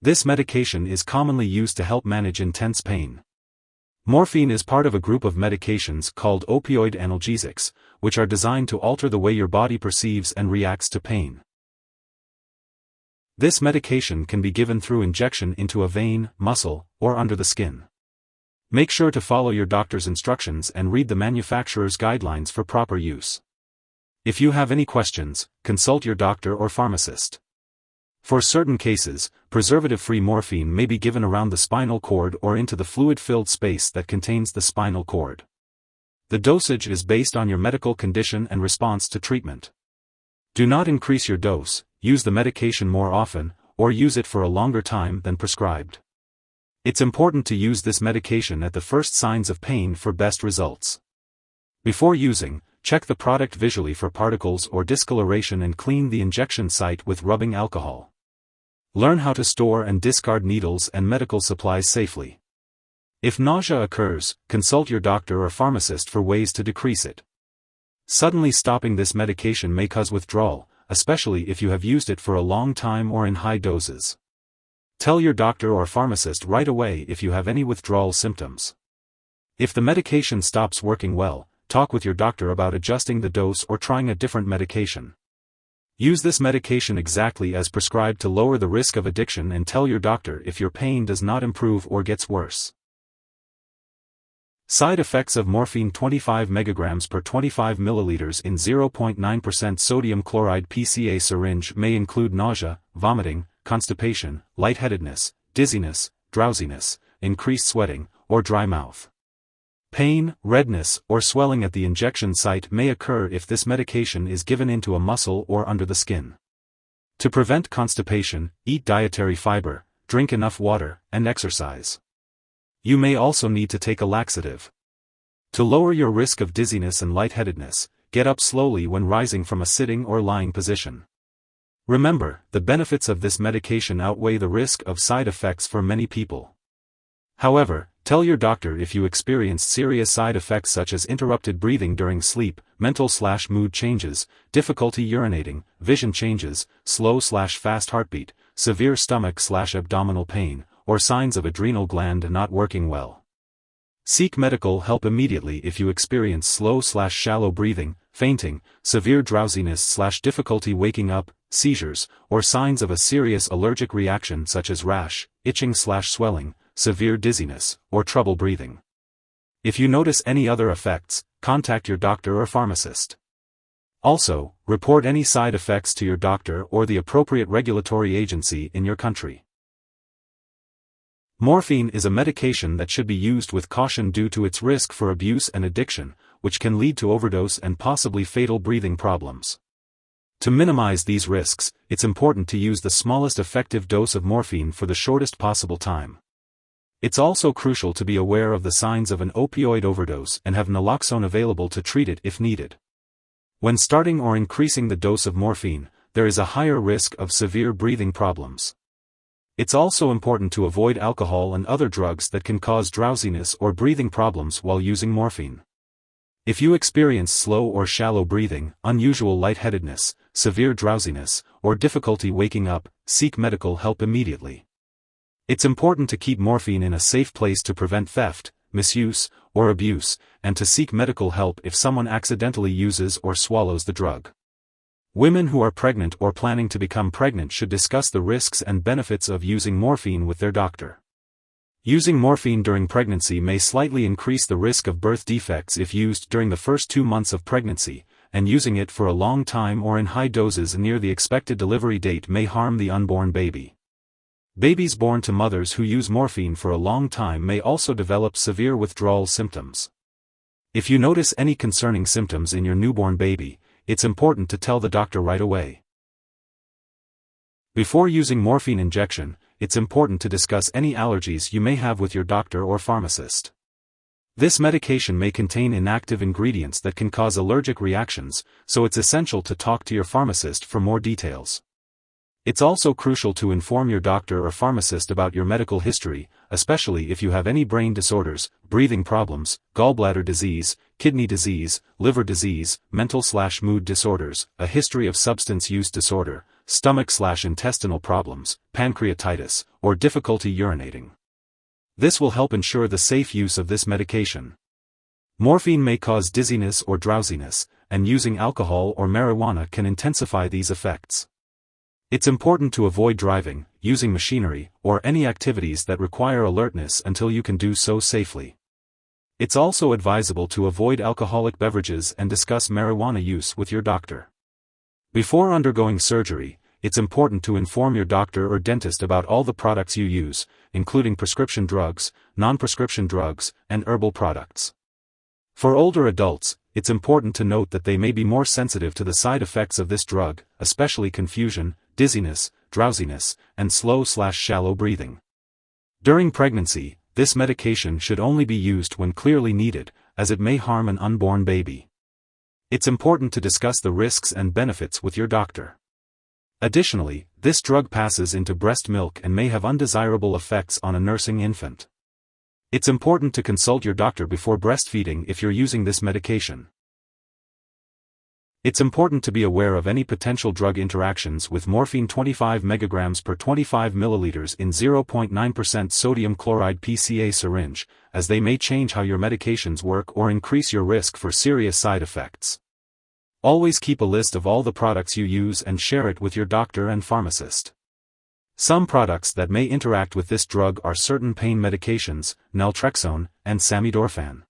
This medication is commonly used to help manage intense pain. Morphine is part of a group of medications called opioid analgesics, which are designed to alter the way your body perceives and reacts to pain. This medication can be given through injection into a vein, muscle, or under the skin. Make sure to follow your doctor's instructions and read the manufacturer's guidelines for proper use. If you have any questions, consult your doctor or pharmacist. For certain cases, preservative-free morphine may be given around the spinal cord or into the fluid-filled space that contains the spinal cord. The dosage is based on your medical condition and response to treatment. Do not increase your dose, use the medication more often, or use it for a longer time than prescribed. It's important to use this medication at the first signs of pain for best results. Before using, check the product visually for particles or discoloration and clean the injection site with rubbing alcohol. Learn how to store and discard needles and medical supplies safely. If nausea occurs, consult your doctor or pharmacist for ways to decrease it. Suddenly stopping this medication may cause withdrawal, especially if you have used it for a long time or in high doses. Tell your doctor or pharmacist right away if you have any withdrawal symptoms. If the medication stops working well, talk with your doctor about adjusting the dose or trying a different medication. Use this medication exactly as prescribed to lower the risk of addiction and tell your doctor if your pain does not improve or gets worse. Side effects of morphine: 25 mg per 25 ml in 0.9% sodium chloride Pca syringe may include nausea, vomiting, constipation, lightheadedness, dizziness, drowsiness, increased sweating, or dry mouth. Pain, redness, or swelling at the injection site may occur if this medication is given into a muscle or under the skin. To prevent constipation, eat dietary fiber, drink enough water, and exercise. You may also need to take a laxative. To lower your risk of dizziness and lightheadedness, get up slowly when rising from a sitting or lying position. Remember, the benefits of this medication outweigh the risk of side effects for many people. However, tell your doctor if you experience serious side effects such as interrupted breathing during sleep, mental/mood changes, difficulty urinating, vision changes, slow/fast heartbeat, severe stomach/abdominal pain, or signs of adrenal gland not working well. Seek medical help immediately if you experience slow/shallow breathing, fainting, severe drowsiness/difficulty waking up, seizures, or signs of a serious allergic reaction such as rash, itching/swelling, severe dizziness, or trouble breathing. If you notice any other effects, contact your doctor or pharmacist. Also, report any side effects to your doctor or the appropriate regulatory agency in your country. Morphine is a medication that should be used with caution due to its risk for abuse and addiction, which can lead to overdose and possibly fatal breathing problems. To minimize these risks, it's important to use the smallest effective dose of morphine for the shortest possible time. It's also crucial to be aware of the signs of an opioid overdose and have naloxone available to treat it if needed. When starting or increasing the dose of morphine, there is a higher risk of severe breathing problems. It's also important to avoid alcohol and other drugs that can cause drowsiness or breathing problems while using morphine. If you experience slow or shallow breathing, unusual lightheadedness, severe drowsiness, or difficulty waking up, seek medical help immediately. It's important to keep morphine in a safe place to prevent theft, misuse, or abuse, and to seek medical help if someone accidentally uses or swallows the drug. Women who are pregnant or planning to become pregnant should discuss the risks and benefits of using morphine with their doctor. Using morphine during pregnancy may slightly increase the risk of birth defects if used during the first 2 months of pregnancy, and using it for a long time or in high doses near the expected delivery date may harm the unborn baby. Babies born to mothers who use morphine for a long time may also develop severe withdrawal symptoms. If you notice any concerning symptoms in your newborn baby, it's important to tell the doctor right away. Before using morphine injection, it's important to discuss any allergies you may have with your doctor or pharmacist. This medication may contain inactive ingredients that can cause allergic reactions, so it's essential to talk to your pharmacist for more details. It's also crucial to inform your doctor or pharmacist about your medical history, especially if you have any brain disorders, breathing problems, gallbladder disease, kidney disease, liver disease, mental/mood disorders, a history of substance use disorder, stomach/intestinal problems, pancreatitis, or difficulty urinating. This will help ensure the safe use of this medication. Morphine may cause dizziness or drowsiness, and using alcohol or marijuana can intensify these effects. It's important to avoid driving, using machinery, or any activities that require alertness until you can do so safely. It's also advisable to avoid alcoholic beverages and discuss marijuana use with your doctor. Before undergoing surgery, it's important to inform your doctor or dentist about all the products you use, including prescription drugs, non-prescription drugs, and herbal products. For older adults, it's important to note that they may be more sensitive to the side effects of this drug, especially confusion, dizziness, drowsiness, and slow/shallow breathing. During pregnancy, this medication should only be used when clearly needed, as it may harm an unborn baby. It's important to discuss the risks and benefits with your doctor. Additionally, this drug passes into breast milk and may have undesirable effects on a nursing infant. It's important to consult your doctor before breastfeeding if you're using this medication. It's important to be aware of any potential drug interactions with morphine 25 mg per 25 ml in 0.9% sodium chloride Pca syringe, as they may change how your medications work or increase your risk for serious side effects. Always keep a list of all the products you use and share it with your doctor and pharmacist. Some products that may interact with this drug are certain pain medications, naltrexone, and samidorphan.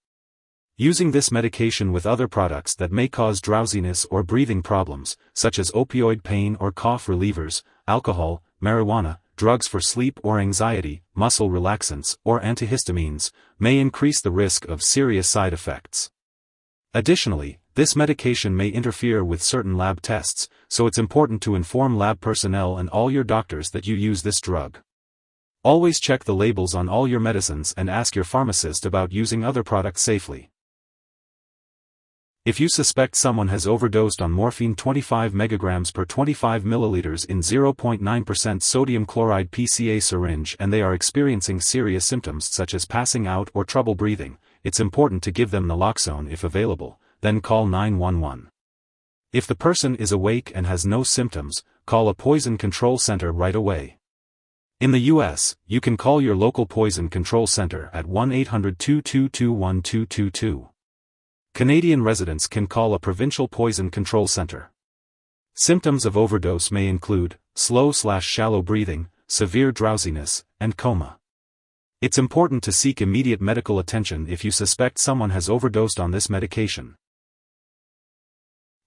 Using this medication with other products that may cause drowsiness or breathing problems, such as opioid pain or cough relievers, alcohol, marijuana, drugs for sleep or anxiety, muscle relaxants, or antihistamines, may increase the risk of serious side effects. Additionally, this medication may interfere with certain lab tests, so it's important to inform lab personnel and all your doctors that you use this drug. Always check the labels on all your medicines and ask your pharmacist about using other products safely. If you suspect someone has overdosed on morphine 25 mg per 25 ml in 0.9% sodium chloride Pca syringe and they are experiencing serious symptoms such as passing out or trouble breathing, it's important to give them naloxone if available, then call 911. If the person is awake and has no symptoms, call a poison control center right away. In the U.S., you can call your local poison control center at 1-800-222-1222. Canadian residents can call a provincial poison control center. Symptoms of overdose may include slow/shallow breathing, severe drowsiness, and coma. It's important to seek immediate medical attention if you suspect someone has overdosed on this medication.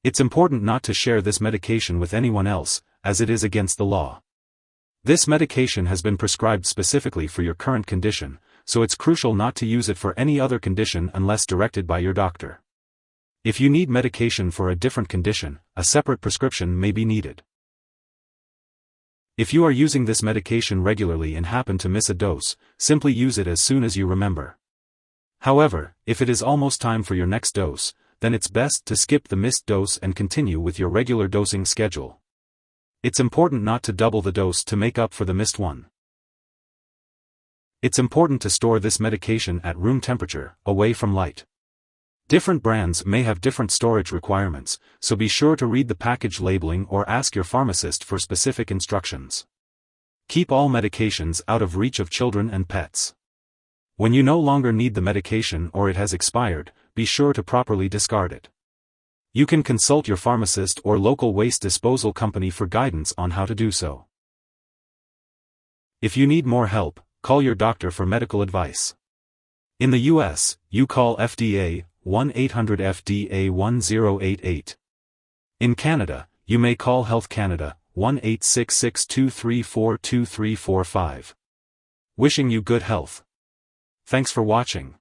It's important not to share this medication with anyone else, as it is against the law. This medication has been prescribed specifically for your current condition, so it's crucial not to use it for any other condition unless directed by your doctor. If you need medication for a different condition, a separate prescription may be needed. If you are using this medication regularly and happen to miss a dose, simply use it as soon as you remember. However, if it is almost time for your next dose, then it's best to skip the missed dose and continue with your regular dosing schedule. It's important not to double the dose to make up for the missed one. It's important to store this medication at room temperature, away from light. Different brands may have different storage requirements, so be sure to read the package labeling or ask your pharmacist for specific instructions. Keep all medications out of reach of children and pets. When you no longer need the medication or it has expired, be sure to properly discard it. You can consult your pharmacist or local waste disposal company for guidance on how to do so. If you need more help, call your doctor for medical advice. In the U.S., you call FDA, 1-800-FDA-1088. In Canada, you may call Health Canada, 1-866-234-2345. Wishing you good health. Thanks for watching.